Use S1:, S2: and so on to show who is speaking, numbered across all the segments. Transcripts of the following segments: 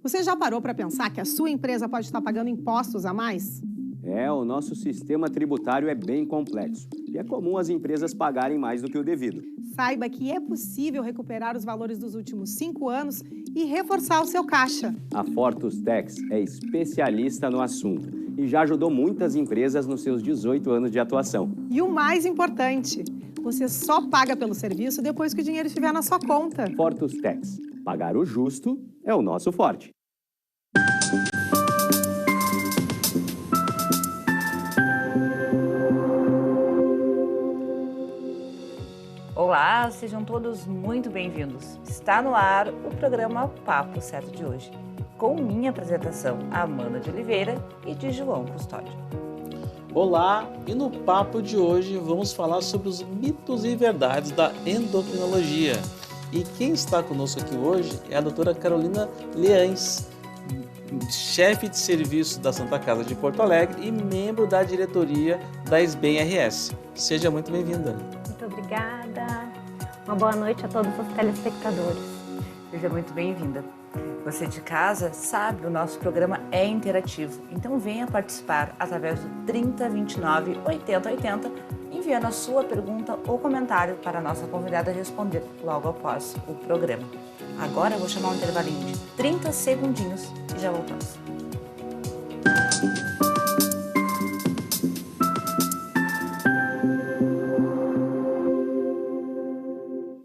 S1: Você já parou para pensar que a sua empresa pode estar pagando impostos a mais?
S2: O nosso sistema tributário é bem complexo e é comum as empresas pagarem mais do que o devido.
S1: Saiba que é possível recuperar os valores dos últimos 5 anos e reforçar o seu caixa.
S2: A Fortus Tax é especialista no assunto e já ajudou muitas empresas nos seus 18 anos de atuação.
S1: E o mais importante, você só paga pelo serviço depois que o dinheiro estiver na sua conta.
S2: Fortus Tax. Pagar o justo é o nosso forte.
S3: Olá, sejam todos muito bem-vindos. Está no ar o programa Papo Certo de hoje, com minha apresentação, Amanda de Oliveira e de João Custódio.
S4: Olá, e no papo de hoje vamos falar sobre os mitos e verdades da endocrinologia. E quem está conosco aqui hoje é a doutora Carolina Leães, chefe de serviço da Santa Casa de Porto Alegre e membro da diretoria da SBEM-RS. Seja muito bem-vinda.
S5: Muito obrigada. Uma boa noite a todos os telespectadores.
S3: Seja muito bem-vinda. Você de casa sabe, o nosso programa é interativo, então venha participar através do 3029 8080, enviando a sua pergunta ou comentário para a nossa convidada responder logo após o programa. Agora eu vou chamar um intervalinho de 30 segundinhos e já voltamos.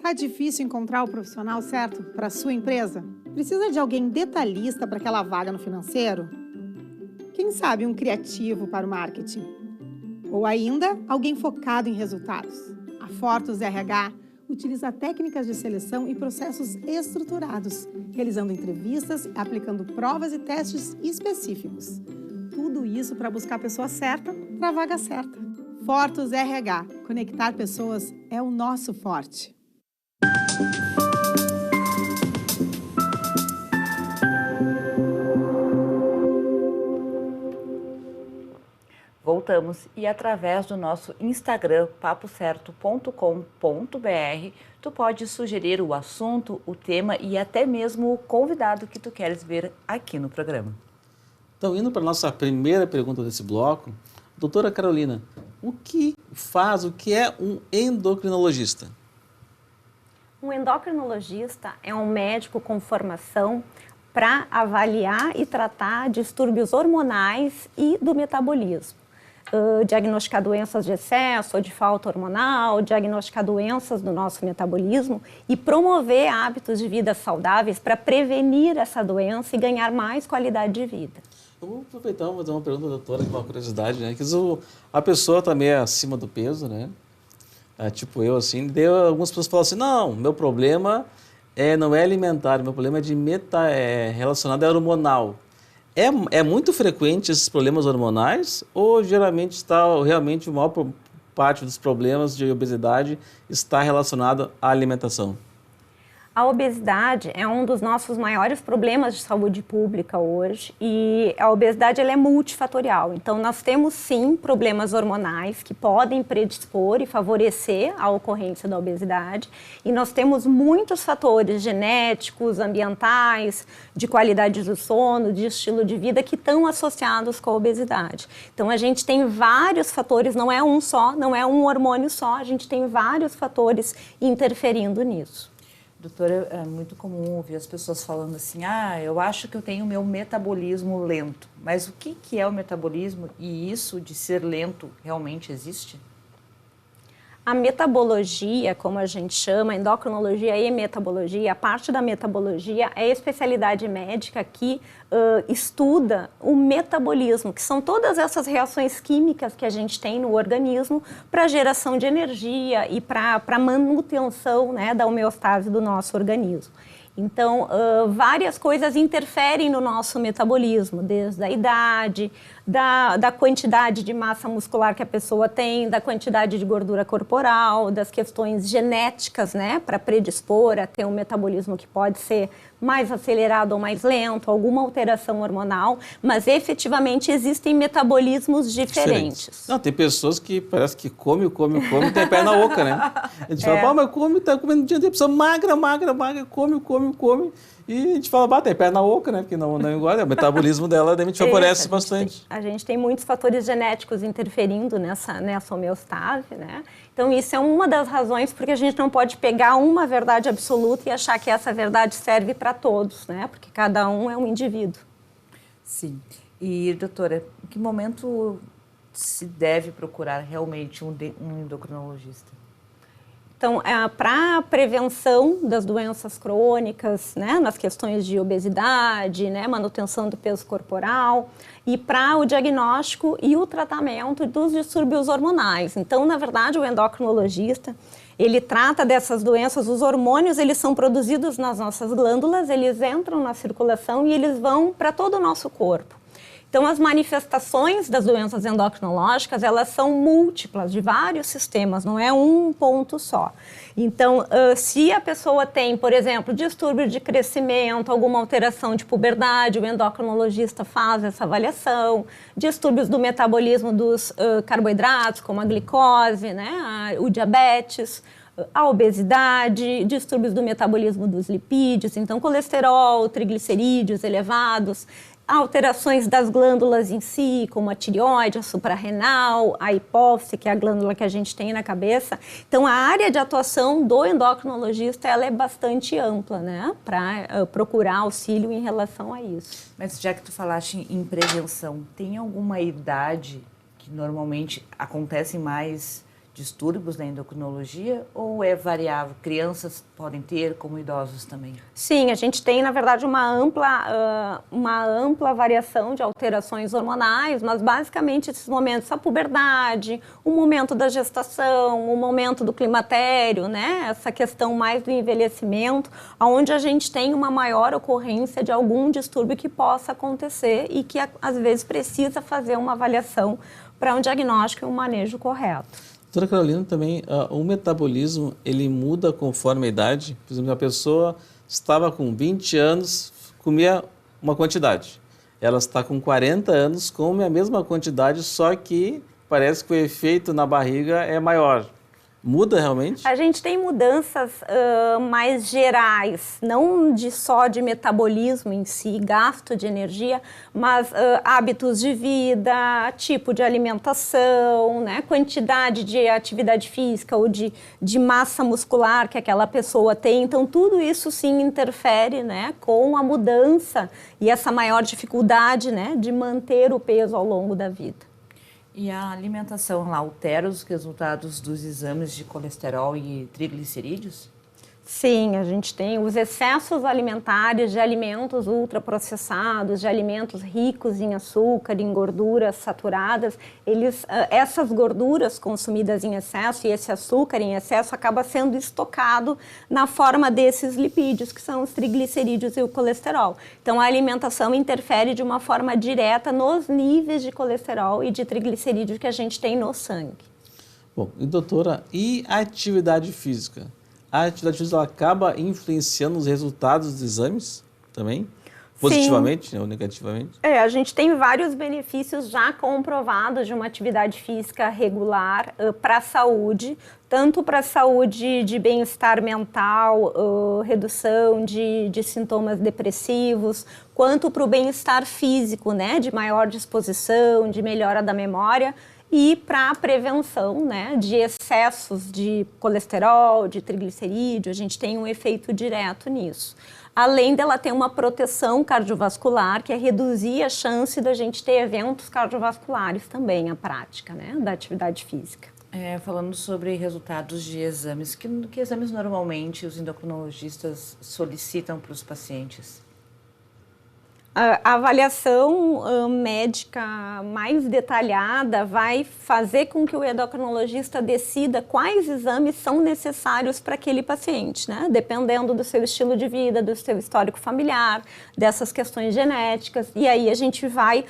S1: Tá difícil encontrar o profissional certo para a sua empresa? Precisa de alguém detalhista para aquela vaga no financeiro? Quem sabe um criativo para o marketing? Ou ainda, alguém focado em resultados? A Fortus RH utiliza técnicas de seleção e processos estruturados, realizando entrevistas e aplicando provas e testes específicos. Tudo isso para buscar a pessoa certa para a vaga certa. Fortus RH. Conectar pessoas é o nosso forte.
S3: Voltamos e através do nosso Instagram, papocerto.com.br, tu pode sugerir o assunto, o tema e até mesmo o convidado que tu queres ver aqui no programa.
S4: Então, indo para a nossa primeira pergunta desse bloco, doutora Carolina, o que é um endocrinologista?
S5: Um endocrinologista é um médico com formação para avaliar e tratar distúrbios hormonais e do metabolismo. Diagnosticar doenças de excesso ou de falta hormonal, diagnosticar doenças do nosso metabolismo e promover hábitos de vida saudáveis para prevenir essa doença e ganhar mais qualidade de vida.
S4: Eu vou aproveitar e fazer uma pergunta, doutora, com uma curiosidade, né? Que a pessoa também é acima do peso, né? Tipo eu, assim, algumas pessoas falam assim, não, meu problema não é alimentar, meu problema é relacionado a hormonal. É muito frequente esses problemas hormonais ou geralmente realmente a maior parte dos problemas de obesidade está relacionado à alimentação?
S5: A obesidade é um dos nossos maiores problemas de saúde pública hoje e a obesidade ela é multifatorial. Então, nós temos sim problemas hormonais que podem predispor e favorecer a ocorrência da obesidade e nós temos muitos fatores genéticos, ambientais, de qualidade do sono, de estilo de vida que estão associados com a obesidade. Então, a gente tem vários fatores, não é um só, não é um hormônio só, a gente tem vários fatores interferindo nisso.
S3: Doutora, é muito comum ouvir as pessoas falando assim, eu acho que eu tenho meu metabolismo lento. Mas o que é o metabolismo e isso de ser lento realmente existe?
S5: A metabologia, como a gente chama, endocrinologia e metabologia, a parte da metabologia é a especialidade médica que estuda o metabolismo, que são todas essas reações químicas que a gente tem no organismo para geração de energia e para manutenção, né, da homeostase do nosso organismo. Então, várias coisas interferem no nosso metabolismo, desde a idade, da quantidade de massa muscular que a pessoa tem, da quantidade de gordura corporal, das questões genéticas, né, para predispor a ter um metabolismo que pode ser mais acelerado ou mais lento, alguma alteração hormonal, mas efetivamente existem metabolismos diferentes.
S4: Não, tem pessoas que parece que come, tem a perna oca, né? A gente fala, mas tá comendo dia inteiro, pessoa magra, come, E a gente fala, bate, é perna oca, né? Porque não engorda, o metabolismo dela realmente favorece bastante.
S5: A gente tem muitos fatores genéticos interferindo nessa homeostase, né? Então, isso é uma das razões porque a gente não pode pegar uma verdade absoluta e achar que essa verdade serve para todos, né? Porque cada um é um indivíduo.
S3: Sim. E, doutora, em que momento se deve procurar realmente um endocrinologista?
S5: Então, para a prevenção das doenças crônicas, né, nas questões de obesidade, né, manutenção do peso corporal, e para o diagnóstico e o tratamento dos distúrbios hormonais. Então, na verdade, o endocrinologista, ele trata dessas doenças, os hormônios, eles são produzidos nas nossas glândulas, eles entram na circulação e eles vão para todo o nosso corpo. Então, as manifestações das doenças endocrinológicas, elas são múltiplas, de vários sistemas, não é um ponto só. Então, se a pessoa tem, por exemplo, distúrbio de crescimento, alguma alteração de puberdade, o endocrinologista faz essa avaliação, distúrbios do metabolismo dos carboidratos, como a glicose, né, o diabetes, a obesidade, distúrbios do metabolismo dos lipídios, então colesterol, triglicerídeos elevados, alterações das glândulas em si, como a tireoide, a suprarrenal, a hipófise, que é a glândula que a gente tem na cabeça. Então, a área de atuação do endocrinologista, ela é bastante ampla, né, para procurar auxílio em relação a isso.
S3: Mas já que tu falaste em prevenção, tem alguma idade que normalmente acontecem mais distúrbios na endocrinologia ou é variável? Crianças podem ter, como idosos também?
S5: Sim, a gente tem, na verdade, uma ampla variação de alterações hormonais, mas basicamente esses momentos, a puberdade, o momento da gestação, o momento do climatério, né? Essa questão mais do envelhecimento, onde a gente tem uma maior ocorrência de algum distúrbio que possa acontecer e que, às vezes, precisa fazer uma avaliação para um diagnóstico e um manejo correto.
S4: Doutora Carolina, também o metabolismo, ele muda conforme a idade? Por exemplo, a pessoa estava com 20 anos, comia uma quantidade. Ela está com 40 anos, come a mesma quantidade, só que parece que o efeito na barriga é maior. Muda realmente?
S5: A gente tem mudanças mais gerais, não só de metabolismo em si, gasto de energia, mas hábitos de vida, tipo de alimentação, né, quantidade de atividade física ou de massa muscular que aquela pessoa tem. Então, tudo isso sim interfere, né, com a mudança e essa maior dificuldade, né, de manter o peso ao longo da vida.
S3: E a alimentação lá altera os resultados dos exames de colesterol e triglicerídeos?
S5: Sim, a gente tem os excessos alimentares de alimentos ultraprocessados, de alimentos ricos em açúcar, em gorduras saturadas. Essas gorduras consumidas em excesso e esse açúcar em excesso acaba sendo estocado na forma desses lipídios, que são os triglicerídeos e o colesterol. Então, a alimentação interfere de uma forma direta nos níveis de colesterol e de triglicerídeos que a gente tem no sangue.
S4: Bom, e doutora, e a atividade física? A atividade física ela acaba influenciando os resultados dos exames também? Positivamente, ou negativamente?
S5: A gente tem vários benefícios já comprovados de uma atividade física regular para a saúde, tanto para a saúde de bem-estar mental, redução de sintomas depressivos, quanto para o bem-estar físico, né, de maior disposição, de melhora da memória, e para a prevenção, né, de excessos de colesterol, de triglicerídeo, a gente tem um efeito direto nisso. Além dela ter uma proteção cardiovascular, que é reduzir a chance da gente ter eventos cardiovasculares também, a prática, né, da atividade física.
S3: Falando sobre resultados de exames, que exames normalmente os endocrinologistas solicitam para os pacientes?
S5: A avaliação médica mais detalhada vai fazer com que o endocrinologista decida quais exames são necessários para aquele paciente, né? Dependendo do seu estilo de vida, do seu histórico familiar, dessas questões genéticas. E aí a gente vai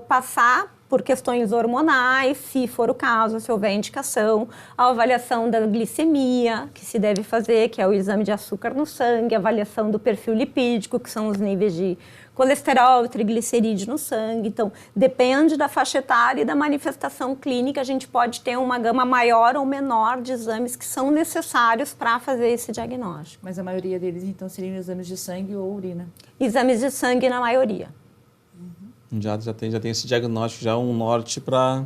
S5: passar por questões hormonais, se for o caso, se houver indicação, a avaliação da glicemia, que se deve fazer, que é o exame de açúcar no sangue, a avaliação do perfil lipídico, que são os níveis de colesterol e triglicerídeo no sangue. Então, depende da faixa etária e da manifestação clínica, a gente pode ter uma gama maior ou menor de exames que são necessários para fazer esse diagnóstico.
S3: Mas a maioria deles, então, seriam exames de sangue ou urina?
S5: Exames de sangue na maioria.
S4: Já tem esse diagnóstico, já um norte para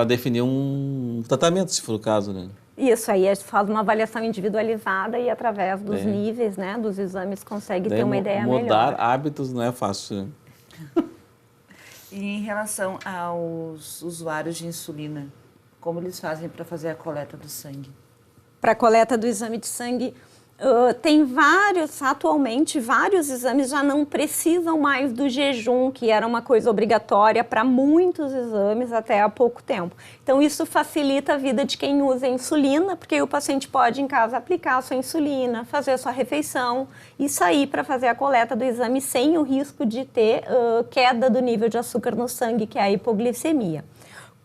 S4: definir um tratamento, se for o caso, né?
S5: Isso, aí a gente faz uma avaliação individualizada e através dos níveis, né, dos exames consegue ter uma ideia melhor.
S4: Mudar hábitos não é fácil, né?
S3: E em relação aos usuários de insulina, como eles fazem para fazer a coleta do sangue?
S5: Para a coleta do exame de sangue, tem atualmente vários exames já não precisam mais do jejum, que era uma coisa obrigatória para muitos exames até há pouco tempo. Então isso facilita a vida de quem usa insulina, porque o paciente pode em casa aplicar a sua insulina, fazer a sua refeição e sair para fazer a coleta do exame sem o risco de ter queda do nível de açúcar no sangue, que é a hipoglicemia.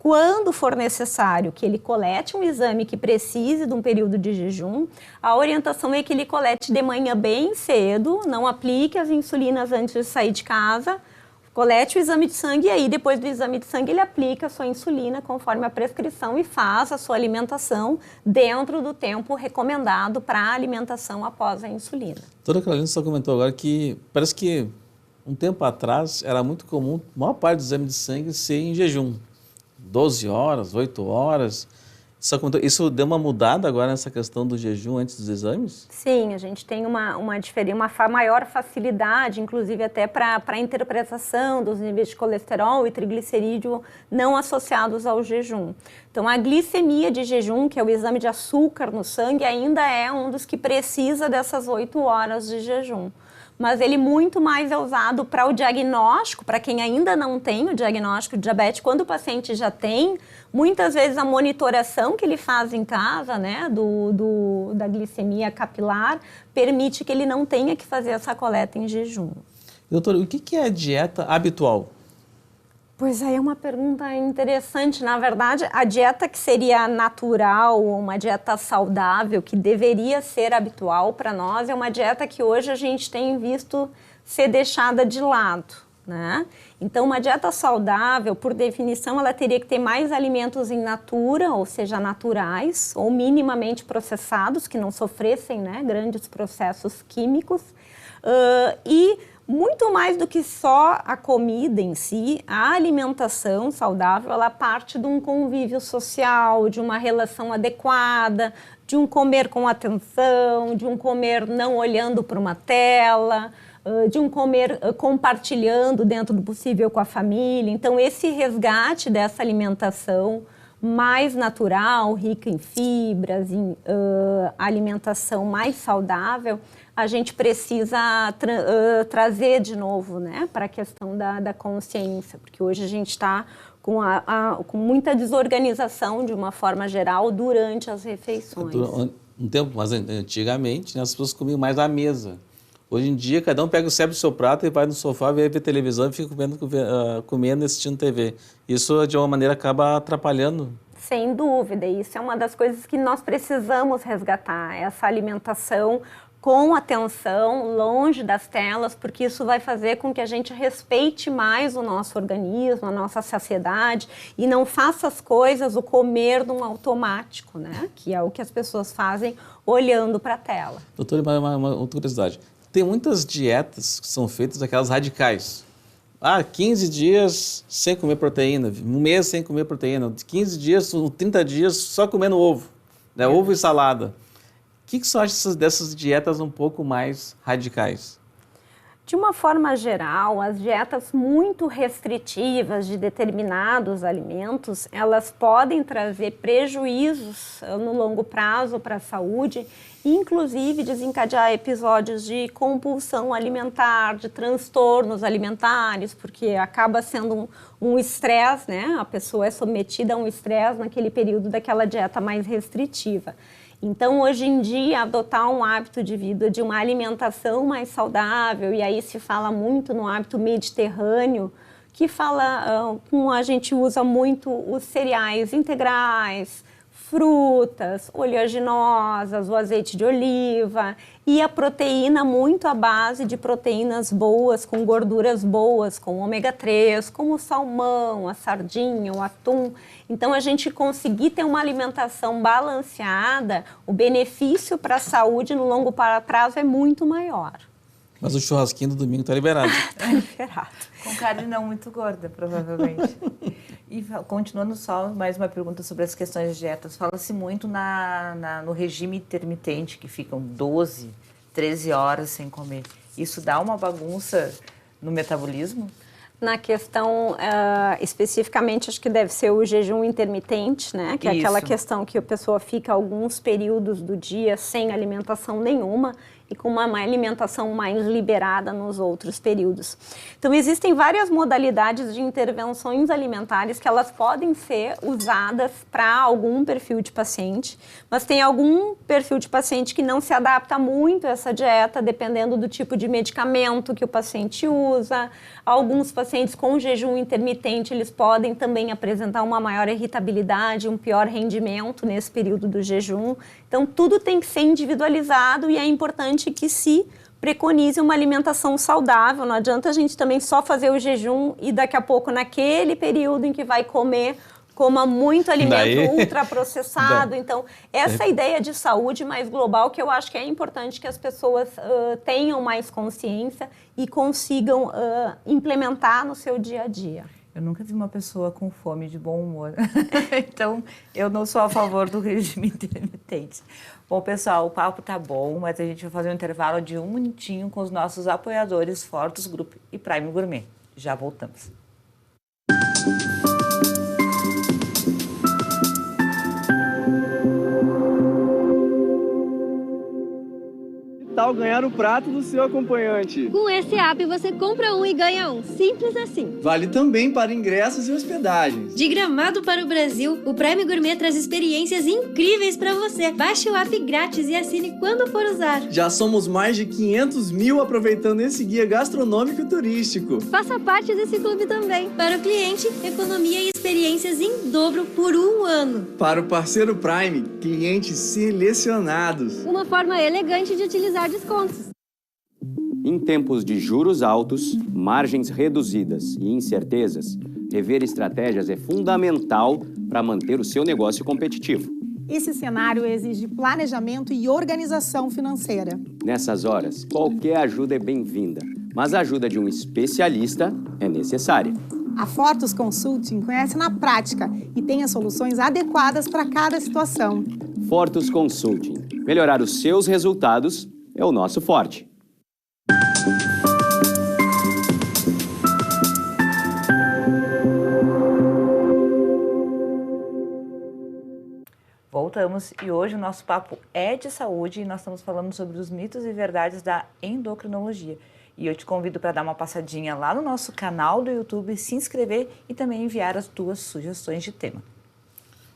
S5: Quando for necessário que ele colete um exame que precise de um período de jejum, a orientação é que ele colete de manhã bem cedo, não aplique as insulinas antes de sair de casa, colete o exame de sangue e aí depois do exame de sangue ele aplica a sua insulina conforme a prescrição e faz a sua alimentação dentro do tempo recomendado para a alimentação após a insulina.
S4: Doutora Carolina só comentou agora que parece que um tempo atrás era muito comum a maior parte do exame de sangue ser em jejum. 12 horas, 8 horas. Isso deu uma mudada agora nessa questão do jejum antes dos exames?
S5: Sim, a gente tem uma maior facilidade, inclusive até para a interpretação dos níveis de colesterol e triglicerídeo não associados ao jejum. Então, a glicemia de jejum, que é o exame de açúcar no sangue, ainda é um dos que precisa dessas 8 horas de jejum. Mas ele muito mais é usado para o diagnóstico, para quem ainda não tem o diagnóstico de diabetes. Quando o paciente já tem, muitas vezes a monitoração que ele faz em casa, né, da glicemia capilar, permite que ele não tenha que fazer essa coleta em jejum.
S4: Doutor, o que é a dieta habitual?
S5: Pois aí é uma pergunta interessante. Na verdade, a dieta que seria natural, uma dieta saudável, que deveria ser habitual para nós, é uma dieta que hoje a gente tem visto ser deixada de lado, né? Então, uma dieta saudável, por definição, ela teria que ter mais alimentos in natura, ou seja, naturais, ou minimamente processados, que não sofressem, né, grandes processos químicos, e muito mais do que só a comida em si, a alimentação saudável, ela parte de um convívio social, de uma relação adequada, de um comer com atenção, de um comer não olhando para uma tela, de um comer compartilhando dentro do possível com a família. Então, esse resgate dessa alimentação mais natural, rica em fibras, em alimentação mais saudável, a gente precisa trazer de novo, né, para a questão da consciência, porque hoje a gente está com muita desorganização de uma forma geral durante as refeições.
S4: Um tempo, mas antigamente, né, as pessoas comiam mais à mesa. Hoje em dia, cada um pega o do seu prato e vai no sofá, vai ver televisão e fica comendo e assistindo TV. Isso, de uma maneira, acaba atrapalhando.
S5: Sem dúvida, isso é uma das coisas que nós precisamos resgatar, essa alimentação com atenção, longe das telas, porque isso vai fazer com que a gente respeite mais o nosso organismo, a nossa saciedade e não faça as coisas, o comer num automático, né? Que é o que as pessoas fazem olhando para a tela.
S4: Doutora, uma outra curiosidade. Tem muitas dietas que são feitas, aquelas radicais. 15 dias sem comer proteína, um mês sem comer proteína, 15 dias, 30 dias só comendo ovo, né? Ovo e salada. O que você acha dessas dietas um pouco mais radicais?
S5: De uma forma geral, as dietas muito restritivas de determinados alimentos, elas podem trazer prejuízos no longo prazo para a saúde, inclusive desencadear episódios de compulsão alimentar, de transtornos alimentares, porque acaba sendo um estresse, né? A pessoa é submetida a um estresse naquele período daquela dieta mais restritiva. Então, hoje em dia, adotar um hábito de vida de uma alimentação mais saudável, e aí se fala muito no hábito mediterrâneo, que fala a gente usa muito os cereais integrais, frutas, oleaginosas, o azeite de oliva e a proteína muito à base de proteínas boas, com gorduras boas, com ômega 3, como o salmão, a sardinha, o atum. Então, a gente conseguir ter uma alimentação balanceada, o benefício para a saúde no longo prazo é muito maior.
S4: Mas o churrasquinho do domingo está liberado.
S5: Está liberado.
S3: Com carne não muito gorda, provavelmente. E continuando só, mais uma pergunta sobre as questões de dietas. Fala-se muito no regime intermitente, que ficam 12, 13 horas sem comer. Isso dá uma bagunça no metabolismo?
S5: Na questão, especificamente, acho que deve ser o jejum intermitente, né? Que é aquela questão que a pessoa fica alguns períodos do dia sem alimentação nenhuma e com uma alimentação mais liberada nos outros períodos. Então, existem várias modalidades de intervenções alimentares que elas podem ser usadas para algum perfil de paciente, mas tem algum perfil de paciente que não se adapta muito a essa dieta, dependendo do tipo de medicamento que o paciente usa. Alguns pacientes com jejum intermitente, eles podem também apresentar uma maior irritabilidade, um pior rendimento nesse período do jejum. Então, tudo tem que ser individualizado e é importante que se preconize uma alimentação saudável. Não adianta a gente também só fazer o jejum e daqui a pouco, naquele período em que vai comer, coma muito alimento ultraprocessado. Então, essa ideia de saúde mais global que eu acho que é importante que as pessoas tenham mais consciência e consigam implementar no seu dia a dia.
S3: Eu nunca vi uma pessoa com fome de bom humor. Então, eu não sou a favor do regime intermitente. Bom, pessoal, o papo tá bom, mas a gente vai fazer um intervalo de 1 minutinho com os nossos apoiadores Fortus Group e Prime Gourmet. Já voltamos.
S6: Tal ganhar o prato do seu acompanhante.
S7: Com esse app você compra um e ganha um. Simples assim.
S6: Vale também para ingressos e hospedagens.
S7: De Gramado para o Brasil, o Prime Gourmet traz experiências incríveis para você. Baixe o app grátis e assine quando for usar.
S6: Já somos mais de 500 mil aproveitando esse guia gastronômico e turístico.
S7: Faça parte desse clube também. Para o cliente, economia e experiências em dobro por 1 ano.
S6: Para o parceiro Prime, clientes selecionados.
S7: Uma forma elegante de utilizar descontos.
S2: Em tempos de juros altos, margens reduzidas e incertezas, rever estratégias é fundamental para manter o seu negócio competitivo.
S1: Esse cenário exige planejamento e organização financeira.
S2: Nessas horas, qualquer ajuda é bem-vinda, mas a ajuda de um especialista é necessária.
S1: A Fortus Consulting conhece na prática e tem as soluções adequadas para cada situação.
S2: Fortus Consulting. Melhorar os seus resultados é o nosso forte.
S3: Voltamos e hoje o nosso papo é de saúde e nós estamos falando sobre os mitos e verdades da endocrinologia. E eu te convido para dar uma passadinha lá no nosso canal do YouTube, se inscrever e também enviar as tuas sugestões de tema.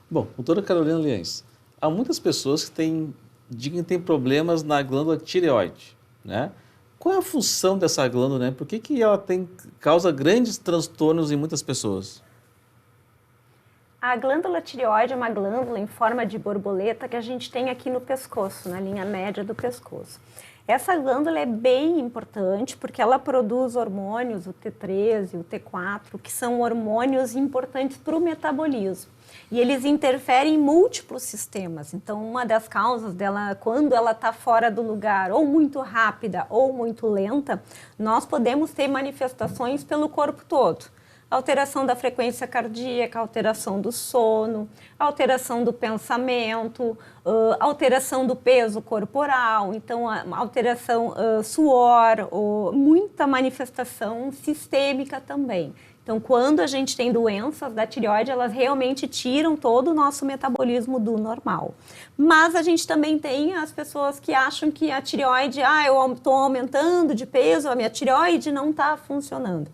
S4: Bom, doutora Carolina Liens, há muitas pessoas que têm problemas na glândula tireoide, né? Qual é a função dessa glândula, né? Por que ela causa grandes transtornos em muitas pessoas?
S5: A glândula tireoide é uma glândula em forma de borboleta que a gente tem aqui no pescoço, na linha média do pescoço. Essa glândula é bem importante porque ela produz hormônios, o T3 e o T4, que são hormônios importantes para o metabolismo. E eles interferem em múltiplos sistemas. Então, uma das causas dela, quando ela está fora do lugar, ou muito rápida ou muito lenta, nós podemos ter manifestações pelo corpo todo. Alteração da frequência cardíaca, alteração do sono, alteração do pensamento, alteração do peso corporal, então alteração suor, muita manifestação sistêmica também. Então, quando a gente tem doenças da tireoide, elas realmente tiram todo o nosso metabolismo do normal. Mas a gente também tem as pessoas que acham que a tireoide, eu estou aumentando de peso, a minha tireoide não está funcionando.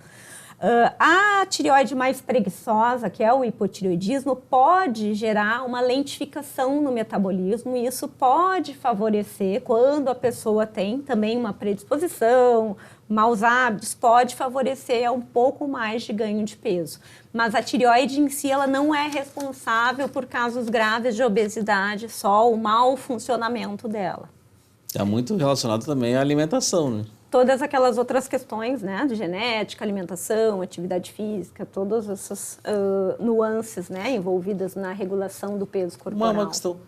S5: A tireoide mais preguiçosa, que é o hipotireoidismo, pode gerar uma lentificação no metabolismo e isso pode favorecer quando a pessoa tem também uma predisposição, maus hábitos, pode favorecer um pouco mais de ganho de peso. Mas a tireoide em si, ela não é responsável por casos graves de obesidade, só o mau funcionamento dela.
S4: Está muito relacionado também à alimentação, né?
S5: Todas aquelas outras questões, né, de genética, alimentação, atividade física, todas essas nuances, né, envolvidas na regulação do peso corporal.
S4: Uma questão,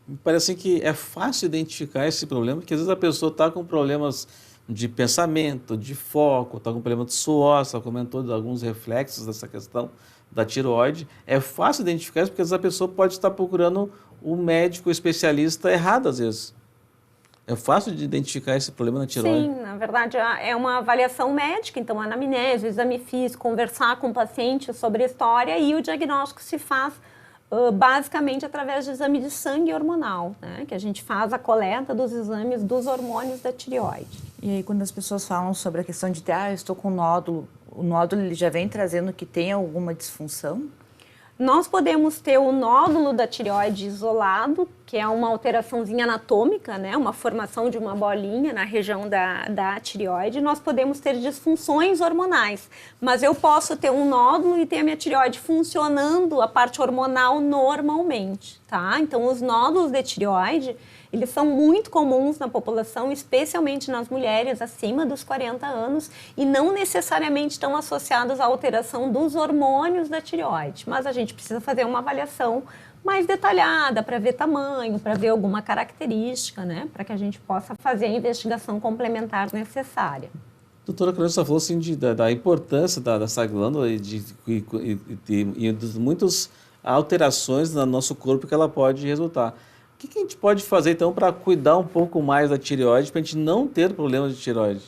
S4: me parece que é fácil identificar esse problema, porque às vezes a pessoa está com problemas de pensamento, de foco, está com problema de suor, você comentou de alguns reflexos dessa questão da tireoide. É fácil identificar isso, porque às vezes a pessoa pode estar procurando o médico especialista errado, às vezes. É fácil de identificar esse problema na tireoide?
S5: Sim, na verdade é uma avaliação médica, então anamnese, exame físico, conversar com o paciente sobre a história e o diagnóstico se faz basicamente através de exame de sangue hormonal, né? Que a gente faz a coleta dos exames dos hormônios da tireoide.
S3: E aí quando as pessoas falam sobre a questão de eu estou com nódulo, o nódulo ele já vem trazendo que tem alguma disfunção?
S5: Nós podemos ter o nódulo da tireoide isolado, que é uma alteraçãozinha anatômica, né? Uma formação de uma bolinha na região da tireoide. Nós podemos ter disfunções hormonais, mas eu posso ter um nódulo e ter a minha tireoide funcionando, a parte hormonal normalmente, tá? Então, os nódulos de tireoide, eles são muito comuns na população, especialmente nas mulheres acima dos 40 anos e não necessariamente estão associados à alteração dos hormônios da tireoide. Mas a gente precisa fazer uma avaliação mais detalhada para ver tamanho, para ver alguma característica, né? Para que a gente possa fazer a investigação complementar necessária.
S4: Doutora Carolina, você falou assim, da importância dessa glândula e de muitas alterações no nosso corpo que ela pode resultar. O que a gente pode fazer, então, para cuidar um pouco mais da tireoide, para a gente não ter problemas de tireoide?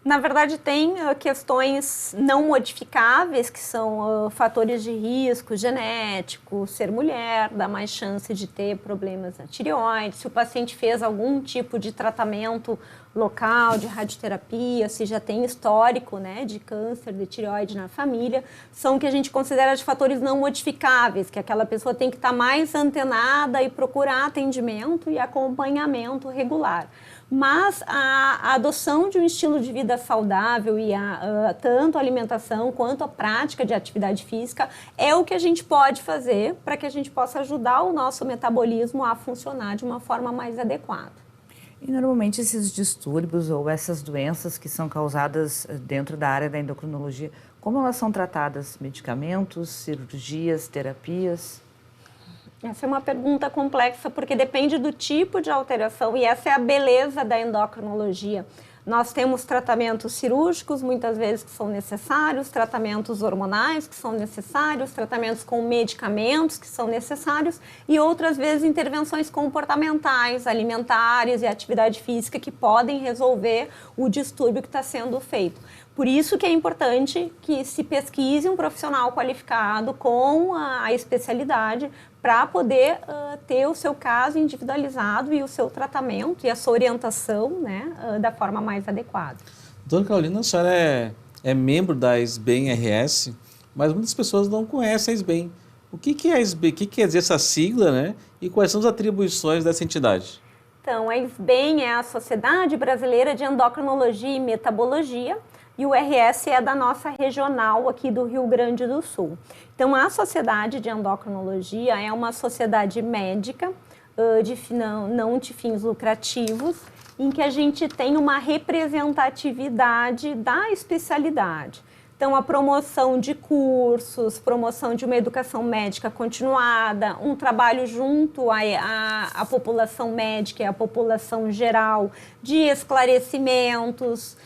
S5: Na verdade, tem questões não modificáveis, que são fatores de risco genético, ser mulher, dá mais chance de ter problemas na tireoide, se o paciente fez algum tipo de tratamento local, de radioterapia, se já tem histórico, né, de câncer de tireoide na família, são o que a gente considera de fatores não modificáveis, que aquela pessoa tem que estar mais antenada e procurar atendimento e acompanhamento regular. Mas a adoção de um estilo de vida saudável e tanto a alimentação quanto a prática de atividade física é o que a gente pode fazer para que a gente possa ajudar o nosso metabolismo a funcionar de uma forma mais adequada.
S3: E normalmente esses distúrbios ou essas doenças que são causadas dentro da área da endocrinologia, como elas são tratadas? Medicamentos, cirurgias, terapias?
S5: Essa é uma pergunta complexa porque depende do tipo de alteração e essa é a beleza da endocrinologia. Nós temos tratamentos cirúrgicos, muitas vezes, que são necessários, tratamentos hormonais que são necessários, tratamentos com medicamentos que são necessários e outras vezes intervenções comportamentais, alimentares e atividade física que podem resolver o distúrbio que está sendo feito. Por isso que é importante que se pesquise um profissional qualificado com a especialidade para poder ter o seu caso individualizado e o seu tratamento e a sua orientação, né, da forma mais adequada.
S4: Doutora Carolina, a senhora é membro da SBEM-RS, mas muitas pessoas não conhecem a SBEM. O que é a SBEM? O que quer dizer essa sigla, né? E quais são as atribuições dessa entidade?
S5: Então, a SBEM é a Sociedade Brasileira de Endocrinologia e Metabologia, e o RS é da nossa regional aqui do Rio Grande do Sul. Então, a Sociedade de Endocrinologia é uma sociedade médica não de fins lucrativos, em que a gente tem uma representatividade da especialidade. Então, a promoção de cursos, promoção de uma educação médica continuada, um trabalho junto à população médica e à população geral, de esclarecimentos.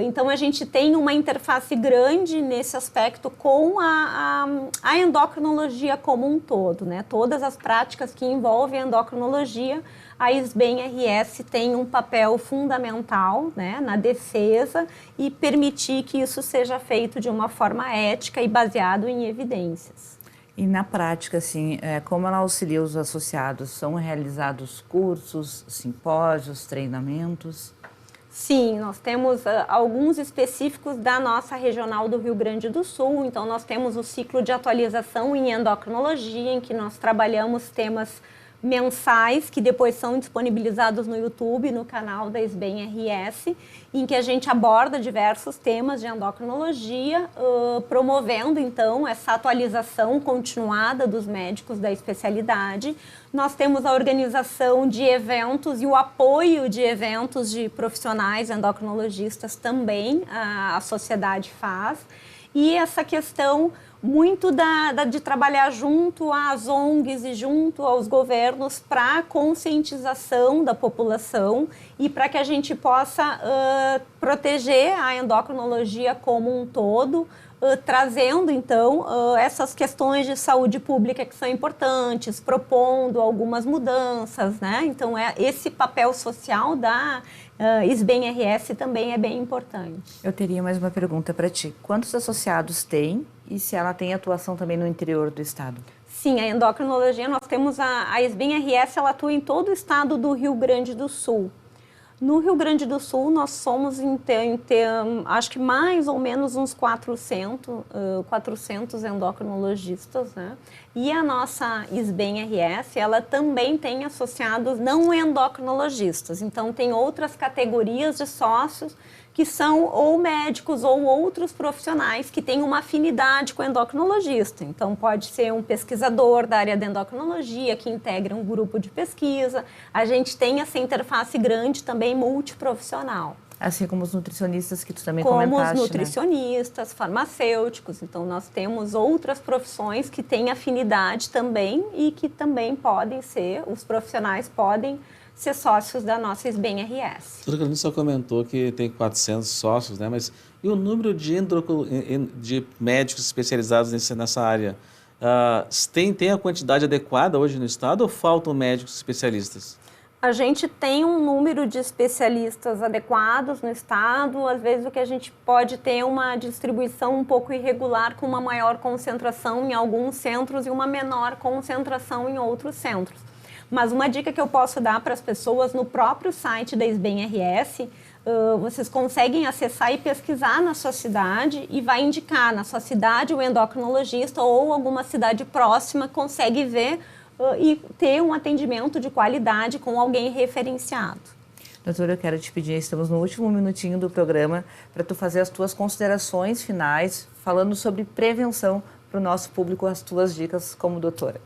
S5: Então, a gente tem uma interface grande nesse aspecto com a endocrinologia como um todo, né? Todas as práticas que envolvem a endocrinologia, a SBEM-RS tem um papel fundamental, né, na defesa e permitir que isso seja feito de uma forma ética e baseado em evidências.
S3: E na prática, assim, como ela auxilia os associados? São realizados cursos, simpósios, treinamentos?
S5: Sim, nós temos alguns específicos da nossa regional do Rio Grande do Sul. Então, nós temos o ciclo de atualização em endocrinologia, em que nós trabalhamos temas mensais que depois são disponibilizados no YouTube, no canal da SBEM RS, em que a gente aborda diversos temas de endocrinologia, promovendo então essa atualização continuada dos médicos da especialidade. Nós temos a organização de eventos e o apoio de eventos de profissionais endocrinologistas também, a sociedade faz. E essa questão muito de trabalhar junto às ONGs e junto aos governos para a conscientização da população e para que a gente possa proteger a endocrinologia como um todo, trazendo, então, essas questões de saúde pública que são importantes, propondo algumas mudanças, né? Então, esse papel social da SBEM RS também é bem importante.
S3: Eu teria mais uma pergunta para ti. Quantos associados tem e se ela tem atuação também no interior do estado?
S5: Sim, a endocrinologia, nós temos a SBEM RS, ela atua em todo o estado do Rio Grande do Sul. No Rio Grande do Sul, nós somos, acho que mais ou menos uns 400 endocrinologistas, né? E a nossa SBEM RS, ela também tem associados não endocrinologistas. Então, tem outras categorias de sócios que são ou médicos ou outros profissionais que têm uma afinidade com o endocrinologista. Então, pode ser um pesquisador da área da endocrinologia que integra um grupo de pesquisa. A gente tem essa interface grande também multiprofissional.
S3: Assim como os nutricionistas que tu também comentaste,
S5: como os nutricionistas, farmacêuticos. Então, nós temos outras profissões que têm afinidade também e que também podem ser, os profissionais podem ser sócios da nossa SBEM RS.
S4: A doutora só comentou que tem 400 sócios, né? Mas e o número de médicos especializados nessa área? Tem a quantidade adequada hoje no estado ou faltam médicos especialistas?
S5: A gente tem um número de especialistas adequados no estado, às vezes o que a gente pode ter é uma distribuição um pouco irregular, com uma maior concentração em alguns centros e uma menor concentração em outros centros. Mas uma dica que eu posso dar para as pessoas, no próprio site da SBEM RS, vocês conseguem acessar e pesquisar na sua cidade e vai indicar na sua cidade o endocrinologista ou alguma cidade próxima consegue ver e ter um atendimento de qualidade com alguém referenciado.
S3: Doutora, eu quero te pedir, estamos no último minutinho do programa, para tu fazer as tuas considerações finais, falando sobre prevenção para o nosso público, as tuas dicas como doutora.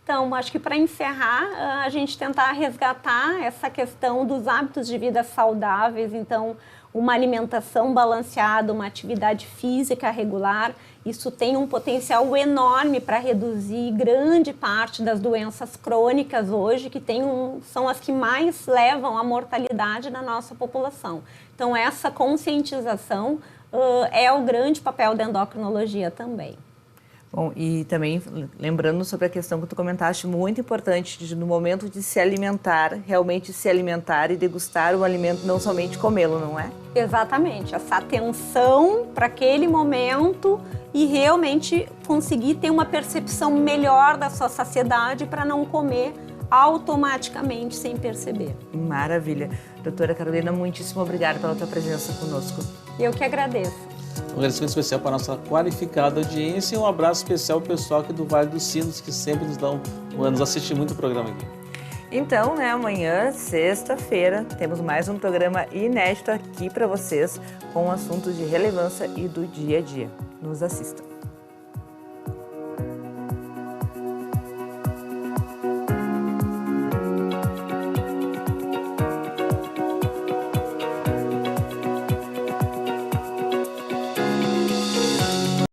S5: Então, acho que para encerrar, a gente tentar resgatar essa questão dos hábitos de vida saudáveis, então, uma alimentação balanceada, uma atividade física regular, isso tem um potencial enorme para reduzir grande parte das doenças crônicas hoje, que são as que mais levam à mortalidade na nossa população. Então, essa conscientização é o grande papel da endocrinologia também.
S3: Bom, e também lembrando sobre a questão que tu comentaste, muito importante, no momento de se alimentar, realmente se alimentar e degustar o alimento, não somente comê-lo, não é?
S5: Exatamente, essa atenção para aquele momento e realmente conseguir ter uma percepção melhor da sua saciedade para não comer automaticamente sem perceber.
S3: Maravilha. Doutora Carolina, muitíssimo obrigada pela tua presença conosco.
S5: Eu que agradeço.
S4: Um agradecimento especial para a nossa qualificada audiência e um abraço especial ao pessoal aqui do Vale dos Sinos, que sempre nos assiste muito o programa aqui.
S3: Então, amanhã, sexta-feira, temos mais um programa inédito aqui para vocês, com assuntos de relevância e do dia a dia. Nos assistam.